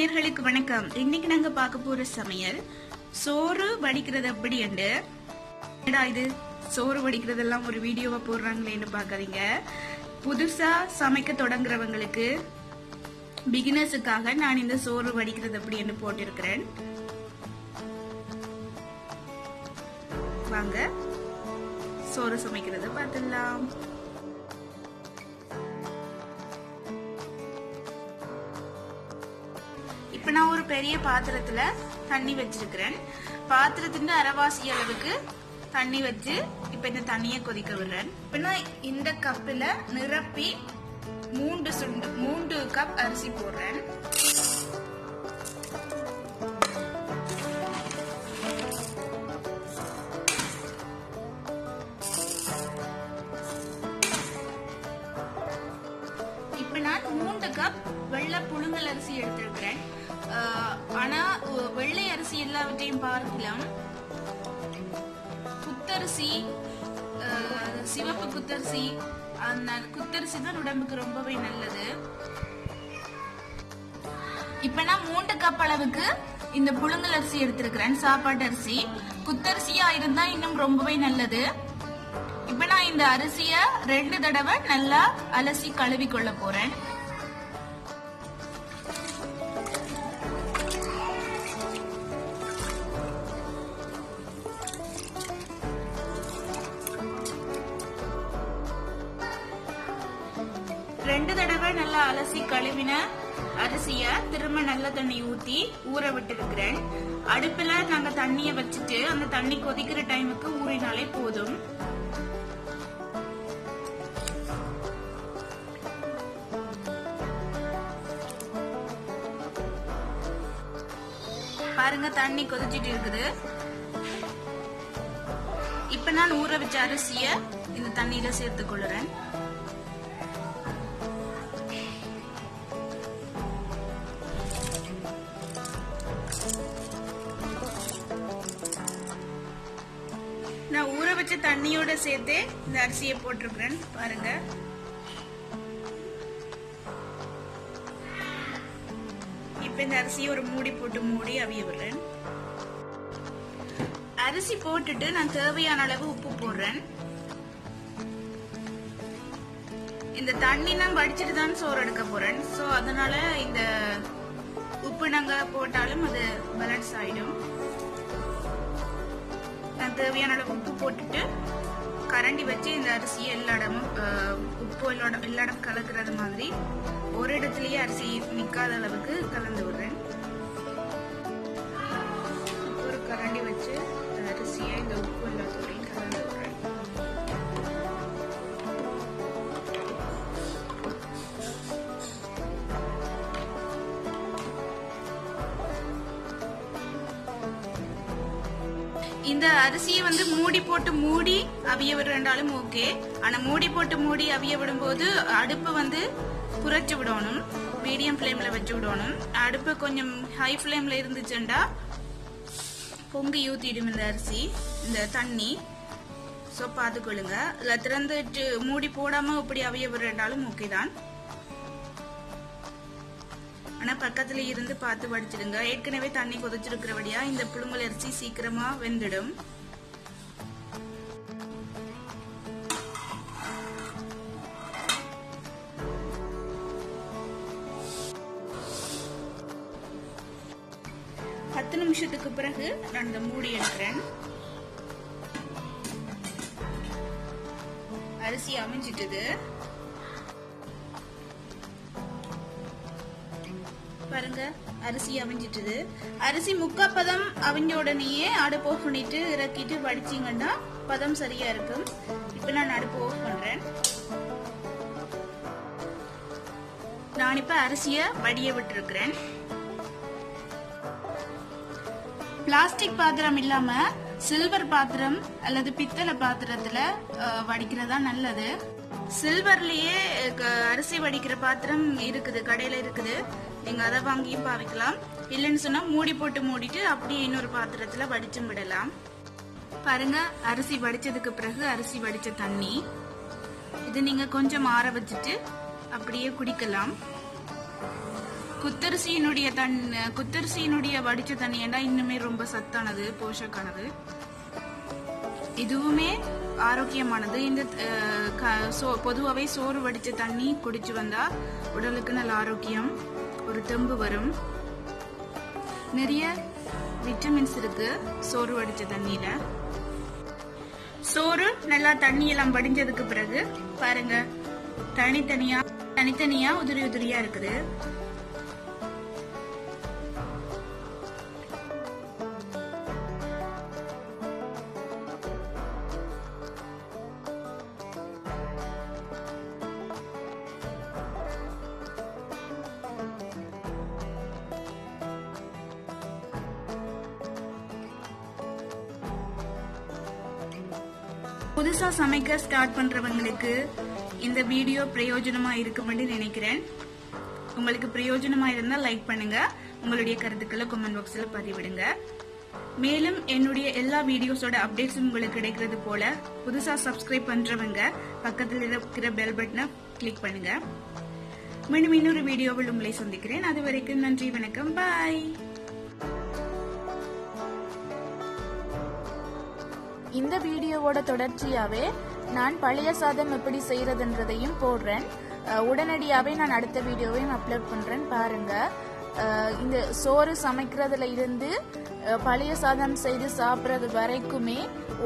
நேயர்களுக்கு வணக்கம். இன்னைக்கு நாங்க பார்க்க போற சமையல் சோறு வடிக்கிறது எப்படி என்று. இது சோறு வடிக்கிறதெல்லாம் ஒரு வீடியோவா போடுறாங்களேன்னு பாக்காதீங்க. புதுசா சமைக்க தொடங்குறவங்களுக்கு பிகினர்ஸுக்காக நான் இந்த சோறு வடிக்கிறது எப்படி என்று போட்டிருக்கிறேன். வாங்க சோறு சமைக்கிறத பார்த்துடலாம். இப்ப நான் ஒரு பெரிய பாத்திரத்துல தண்ணி வச்சிருக்கிறேன். பாத்திரத்தின் அரைவாசி அளவுக்கு தண்ணி வச்சு இப்ப இந்த தண்ணியை கொதிக்க விடுறேன். இப்ப நான் இந்த கப்பில நிரப்பி 3 கப் அரிசி போடுறேன். இப்ப நான் 3 கப் வெள்ளை புழுங்கல் அரிசி எடுத்திருக்கிறேன். ஆனா வெள்ளை அரிசி எல்லாவற்றையும் பார்க்கலாம். குத்தரிசி, சிவப்பு குத்தரிசி, அந்த குத்தரிசி தான் உடம்புக்கு ரொம்பவே நல்லது. இப்ப நான் 3 கப் அளவுக்கு இந்த புழுங்கல் அரிசி எடுத்திருக்கிறேன். சாப்பாட்டு அரிசி. குத்தரிசியா இருந்தா இன்னும் ரொம்பவே நல்லது. இப்ப நான் இந்த அரிசிய 2 தடவை நல்லா அலசி கழுவி கொள்ள போறேன். ரெண்டு தடவை நல்லா அலசி கழுவின அரிசிய திரும்ப நல்ல தண்ணி ஊத்தி ஊற விட்டு இருக்கிறேன். அடுப்புல நாங்க தண்ணிய வச்சுட்டு அந்த தண்ணி கொதிக்கிற டைமுக்கு ஊறினாலே போதும். பாருங்க தண்ணி கொதிச்சிட்டு இருக்குது. இப்ப நான் ஊற வச்ச அரிசிய இந்த தண்ணீர சேர்த்துக் கொள்ளுறேன். நான் ஊற வச்ச தண்ணியோட சேர்த்து இந்த அரிசியை போட்டிருக்கிறேன். பாருங்க இப்ப இந்த அரிசியை ஒரு மூடி போட்டு மூடி அவிய விடுறேன். அரிசி போட்டுட்டு நான் தேவையான அளவு உப்பு போடுறேன். இந்த தண்ணி நான் வடிச்சிட்டு தான் சோறு எடுக்க போறேன். சோ அதனால இந்த உப்பு நாங்க போட்டாலும் அது பேலன்ஸ் ஆயிடும். நான் தேவையான அளவு உப்பு போட்டுட்டு கரண்டி வச்சு இந்த அரிசியை எல்லா இடமும் உப்பு எல்லா இடம் கலக்குறது மாதிரி ஒரு இடத்துலயே அரிசி நிக்காத அளவுக்கு கலந்து விடுறேன். ஒரு கரண்டி வச்சு அரிசியை இந்த உப்பு எல்லாத்தோடையும் கலந்து விடுறேன். இந்த அரிசியை மூடி போட்டு மூடி அவிய விடுறாலும் ஓகே. ஆனா மூடி போட்டு மூடி அவிய விடும்போது அடுப்பு குறைச்சு விடணும். மீடியம் ஃபிளேம்ல வச்சு விடணும். அடுப்பு கொஞ்சம் ஹை ஃபிளேம்ல இருந்துச்சுண்டா பொங்கி ஊத்திடும் இந்த அரிசி, இந்த தண்ணி. சோ பாத்துக்கொள்ளுங்க. இல்ல திறந்துட்டு மூடி போடாம இப்படி அவிய விடுறாலும் ஓகே தான். ஆனா பக்கத்துல இருந்து பார்த்து வடிச்சிடுங்க. ஏற்கனவே தண்ணி கொதிச்சிருக்கிறபடியா இந்த புழுங்கல் அரிசி சீக்கிரமா வெந்துடும். பத்து நிமிஷத்துக்கு பிறகு நான் இந்த மூடி எடுக்கிறேன். அரிசி அவிஞ்சிட்டது. பாருங்க அரிசி அவிஞ்சிட்டது. அரிசி முக்கா பதம் அவிஞ்ச உடனேயே அடுப்பு ஆஃப் பண்ணிட்டு இறக்கிட்டு வடிச்சிங்கன்னா பதம் சரியா இருக்கும். இப்ப நான் அடுப்பு ஆஃப் பண்றேன். நான் இப்ப அரிசிய வடிய விட்டுருக்கிறேன். பிளாஸ்டிக் பாத்திரம் இல்லாம சில்வர் பாத்திரம் அல்லது பித்தளை பாத்திரத்துல வடிக்கிறதா நல்லது. சில்வர்லயே அரிசி வடிக்கிற பாத்திரம் இருக்குது, கடையில இருக்குது. நீங்க அதை வாங்கியும் பாவிக்கலாம். இல்லைன்னு சொன்னா மூடி போட்டு மூடிட்டு அப்படியே இன்னொரு பாத்திரத்துல வடிச்சும் விடலாம். பாருங்க அரிசி வடிச்சதுக்கு பிறகு அரிசி வடிச்ச தண்ணி இது நீங்க கொஞ்சம் ஆற வச்சுட்டு அப்படியே குடிக்கலாம். குத்தரிசியினுடைய வடிச்ச தண்ணி ஏண்டா இன்னுமே ரொம்ப சத்தானது, போஷக்கானது. இதுவுமே ஆரோக்கியமானது. இந்த பொதுவாகவே சோறு வடிச்ச தண்ணி குடிச்சு வந்தா உடலுக்கு நல்ல ஆரோக்கியம், ஒரு தெம்பு வரும். நிறைய விட்டமின்ஸ் இருக்கு சோறு வடிச்ச தண்ணியில. சோறு நல்லா தண்ணி எல்லாம் வடிஞ்சதுக்கு பிறகு பாருங்க தனித்தனியா உதிரி உதிரியா இருக்குது. புதுசா சமைக்க ஸ்டார்ட் பண்றவங்களுக்கு இந்த வீடியோ பிரயோஜனமா இருக்கும்னு நினைக்கிறேன். உங்களுக்கு பிரயோஜனமா இருந்தா லைக் பண்ணுங்க, உங்களுடைய கருத்துக்களை கமெண்ட் பாக்ஸ்ல பதிவிடுங்க. மேலும் என்னுடைய எல்லா வீடியோஸோட அப்டேட்ஸும் உங்களுக்கு கிடைக்கிறது போல புதுசா சப்ஸ்கிரைப் பண்றவங்க பக்கத்தில் இருக்கிற பெல் பட்டனை கிளிக் பண்ணுங்க. மீண்டும் இன்னொரு வீடியோவில் உங்களை சந்திக்கிறேன். அது வரைக்கும் நன்றி, வணக்கம், பாய். இந்த வீடியோவோட தொடர்ச்சியாவே நான் பழைய சாதம் எப்படி செய்யறதுன்றதையும் போடுறேன். உடனடியாவே நான் அடுத்த வீடியோவையும் அப்லோட் பண்றேன், பாருங்க. இந்த சோறு சமைக்கிறதுல இருந்து பழைய சாதம் செய்து சாப்பிட்றது வரைக்குமே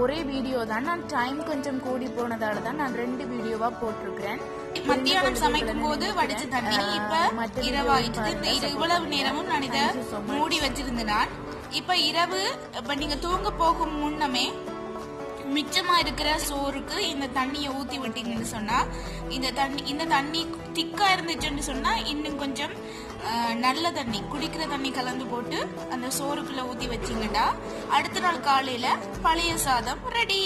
ஒரே வீடியோ தான். நான் டைம் கொஞ்சம் கூடி போனதால தான் நான் 2 வீடியோவா போட்டிருக்கிறேன். மத்தியானம் சமைக்கும் போது வடிச்ச தண்ணி இப்ப இரவாயிட்டு. இவ்வளவு நேரமும் நான் இதை மூடி வச்சிருந்தேன். இப்ப இரவு நீங்க தூங்க போகும் முன்னமே மிச்சமா இருக்கிற சோறுக்கு இந்த தண்ணியை ஊத்தி விட்டீங்கன்னு சொன்னா, இந்த தண்ணி திக்கா இருந்துச்சுன்னு சொன்னா இன்னும் கொஞ்சம் நல்ல தண்ணி, குடிக்கிற தண்ணி கலந்து போட்டு அந்த சோறுக்குள்ள ஊத்தி வச்சீங்கன்னா அடுத்த நாள் காலையில பழைய சாதம் ரெடி.